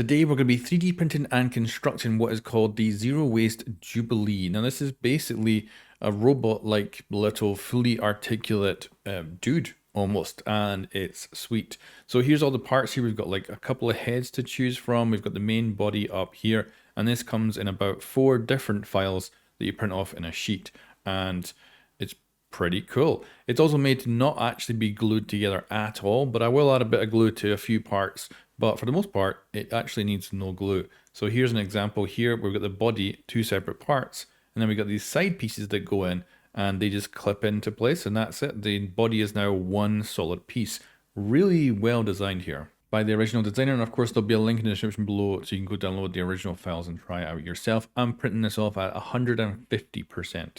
Today we're going to be 3D printing and constructing what is called the Zero Waste Jubilee. Now this is basically a robot-like little fully articulate dude almost, and it's sweet. So here's all the parts here. We've got like a couple of heads to choose from. We've got the main body up here, and this comes in about 4 different files that you print off in a sheet, and it's pretty cool. It's also made to not actually be glued together at all, but I will add a bit of glue to a few parts. But for the most part, it actually needs no glue. So here's an example here. We've got the body, 2 separate parts, and then we've got these side pieces that go in and they just clip into place, and that's it. The body is now one solid piece. Really well designed here by the original designer, and of course there'll be a link in the description below so you can go download the original files and try it out yourself. I'm printing this off at 150%.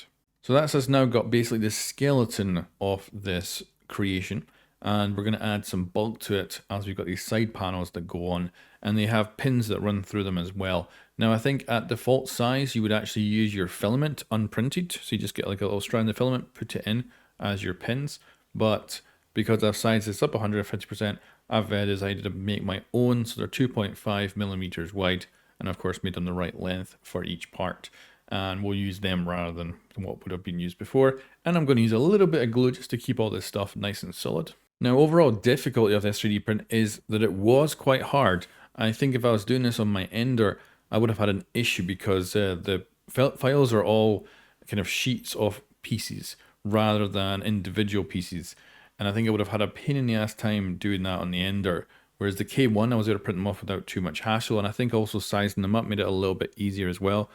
So that's us now got basically the skeleton of this creation, and we're going to add some bulk to it as we've got these side panels that go on, and they have pins that run through them as well. Now I think at default size you would actually use your filament unprinted, so you just get like a little strand of filament, put it in as your pins, but because I've sized this up 150%, I've decided to make my own, so they're 2.5 millimeters wide, and of course made them the right length for each part. And we'll use them rather than what would have been used before. And I'm going to use a little bit of glue just to keep all this stuff nice and solid. Now, overall difficulty of this 3D print is that it was quite hard. I think if I was doing this on my Ender, I would have had an issue because the files are all kind of sheets of pieces rather than individual pieces. And I think I would have had a pain in the ass time doing that on the Ender. Whereas the K1, I was able to print them off without too much hassle. And I think also sizing them up made it a little bit easier as well.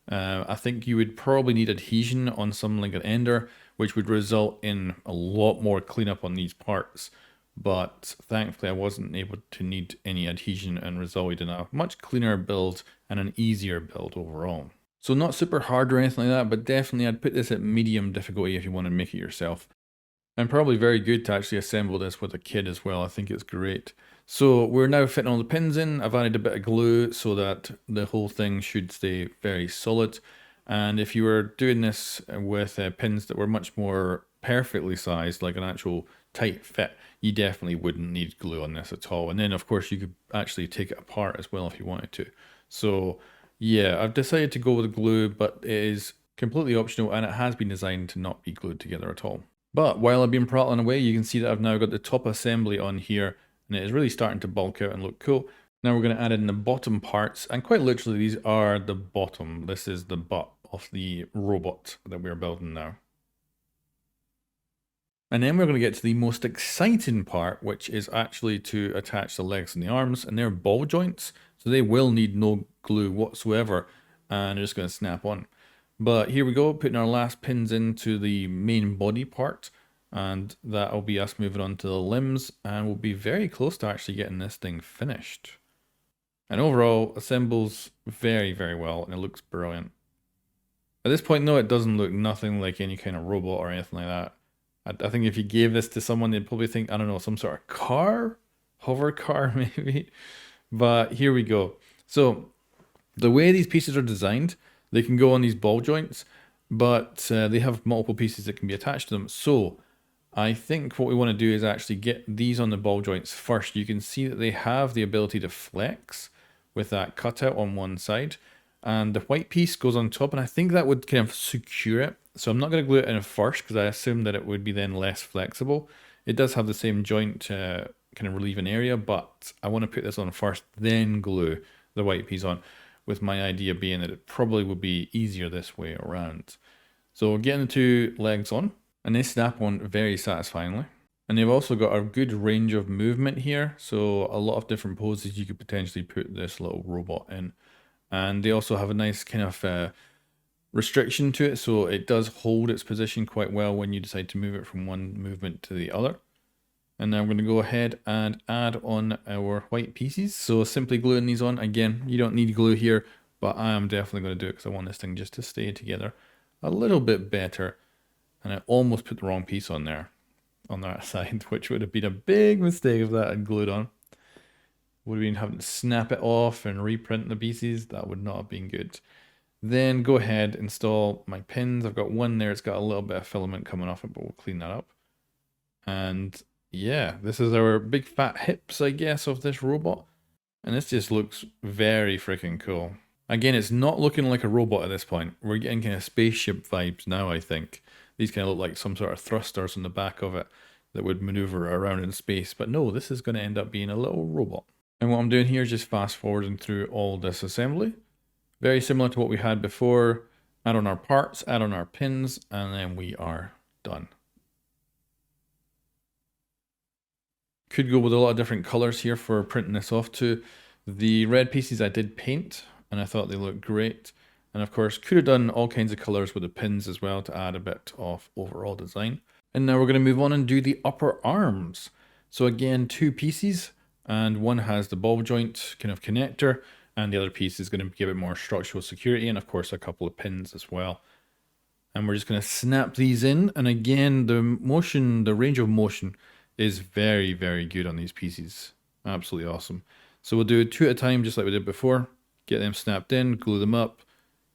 I think you would probably need adhesion on something like an Ender, which would result in a lot more cleanup on these parts. But thankfully I wasn't able to need any adhesion and resulted in a much cleaner build and an easier build overall. So not super hard or anything like that, but definitely I'd put this at medium difficulty if you want to make it yourself. And probably very good to actually assemble this with a kid as well. I think it's great. So we're now fitting all the pins in. I've added a bit of glue so that the whole thing should stay very solid. And if you were doing this with pins that were much more perfectly sized, like an actual tight fit, you definitely wouldn't need glue on this at all. And then of course you could actually take it apart as well if you wanted to. So yeah, I've decided to go with glue, but it is completely optional and it has been designed to not be glued together at all. But while I've been prattling away, you can see that I've now got the top assembly on here, and it is really starting to bulk out and look cool. Now we're going to add in the bottom parts, and quite literally these are the bottom. This is the butt of the robot that we're building now. And then we're going to get to the most exciting part, which is actually to attach the legs and the arms, and they're ball joints, so they will need no glue whatsoever, and they're just going to snap on. But here we go, putting our last pins into the main body part, and that'll be us moving on to the limbs, and we'll be very close to actually getting this thing finished. And overall, assembles very, very well, and it looks brilliant. At this point, though, it doesn't look nothing like any kind of robot or anything like that. I think if you gave this to someone, they'd probably think, I don't know, some sort of car? Hover car, maybe? But here we go. So, the way these pieces are designed, they can go on these ball joints, but they have multiple pieces that can be attached to them. So I think what we want to do is actually get these on the ball joints first. You can see that they have the ability to flex with that cutout on one side. And the white piece goes on top, and I think that would kind of secure it. So I'm not going to glue it in first because I assume that it would be then less flexible. It does have the same joint kind of relieving area, but I want to put this on first, then glue the white piece on, with my idea being that it probably would be easier this way around. So getting the 2 legs on, and they snap on very satisfyingly. And they've also got a good range of movement here, so a lot of different poses you could potentially put this little robot in. And they also have a nice kind of restriction to it, so it does hold its position quite well when you decide to move it from one movement to the other. And now I'm going to go ahead and add on our white pieces. So simply gluing these on. Again, you don't need glue here, but I am definitely going to do it because I want this thing just to stay together a little bit better. And I almost put the wrong piece on there, on that side, which would have been a big mistake if that had glued on. Would have been having to snap it off and reprint the pieces. That would not have been good. Then go ahead, install my pins. I've got one there. It's got a little bit of filament coming off it, but we'll clean that up. And yeah, this is our big fat hips, I guess, of this robot. And this just looks very freaking cool. Again, it's not looking like a robot at this point. We're getting kind of spaceship vibes now, I think. These kind of look like some sort of thrusters on the back of it that would maneuver around in space. But no, this is going to end up being a little robot. And what I'm doing here is just fast forwarding through all this assembly. Very similar to what we had before. Add on our parts, add on our pins, and then we are done. Could go with a lot of different colors here for printing this off to. The red pieces I did paint, and I thought they looked great. And of course, could have done all kinds of colors with the pins as well to add a bit of overall design. And now we're going to move on and do the upper arms. So again, two pieces, and one has the ball joint kind of connector, and the other piece is going to give it more structural security, and of course a couple of pins as well. And we're just going to snap these in, and again, the range of motion is very, very good on these pieces. Absolutely awesome. So we'll do 2 at a time, just like we did before. Get them snapped in, glue them up,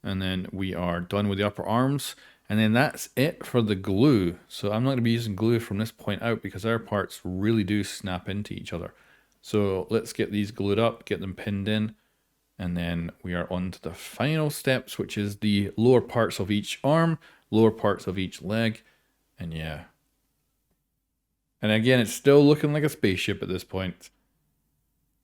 and then we are done with the upper arms. And then that's it for the glue. So I'm not going to be using glue from this point out because our parts really do snap into each other. So let's get these glued up, get them pinned in, and then we are on to the final steps, which is the lower parts of each arm, lower parts of each leg, and yeah. And again, it's still looking like a spaceship at this point,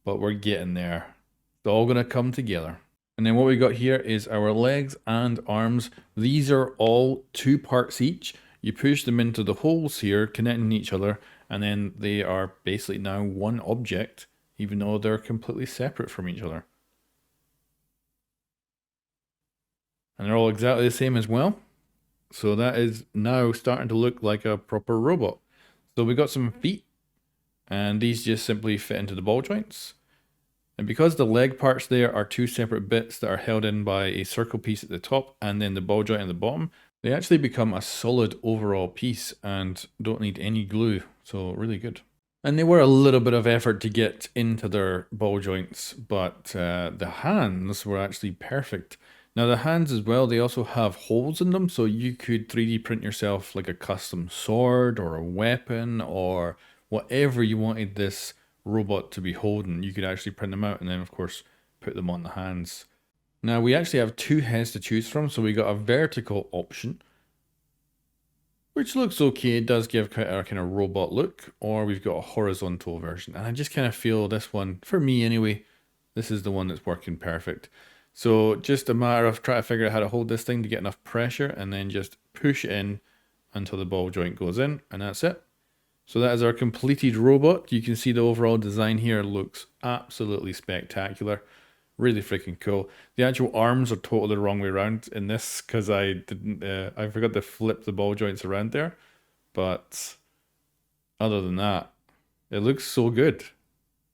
but we're getting there. It's all going to come together. And then what we got here is our legs and arms. These are all 2 parts each. You push them into the holes here, connecting each other, and then they are basically now one object, even though they're completely separate from each other. And they're all exactly the same as well. So that is now starting to look like a proper robot. So we got some feet, and these just simply fit into the ball joints. And because the leg parts there are 2 separate bits that are held in by a circle piece at the top and then the ball joint at the bottom, they actually become a solid overall piece and don't need any glue. So really good. And they were a little bit of effort to get into their ball joints, but the hands were actually perfect. Now the hands as well, they also have holes in them, so you could 3D print yourself like a custom sword or a weapon or whatever you wanted this robot to be holding. You could actually print them out and then of course put them on the hands. Now we actually have 2 heads to choose from, so we got a vertical option, which looks okay. It does give quite a kind of robot look, or we've got a horizontal version. And I just kind of feel this one, for me anyway, this is the one that's working perfect. So just a matter of trying to figure out how to hold this thing to get enough pressure and then just push in until the ball joint goes in, and that's it. So that is our completed robot. You can see the overall design here looks absolutely spectacular. Really freaking cool. The actual arms are totally the wrong way around in this because I forgot to flip the ball joints around there. But other than that, it looks so good.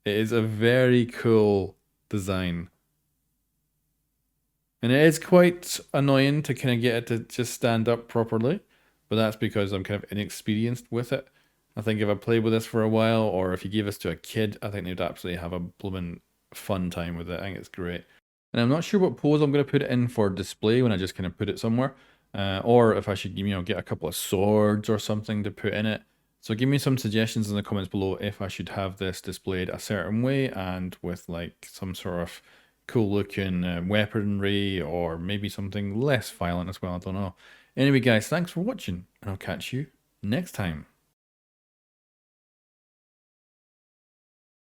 It is a very cool design. And it is quite annoying to kind of get it to just stand up properly, but that's because I'm kind of inexperienced with it. I think if I played with this for a while, or if you gave this to a kid, I think they'd absolutely have a blooming fun time with it. I think it's great. And I'm not sure what pose I'm going to put it in for display when I just kind of put it somewhere, or if I should, get a couple of swords or something to put in it. So give me some suggestions in the comments below if I should have this displayed a certain way and with like some sort of cool looking weaponry, or maybe something less violent as well. I don't know. Anyway guys, thanks for watching, and I'll catch you next time.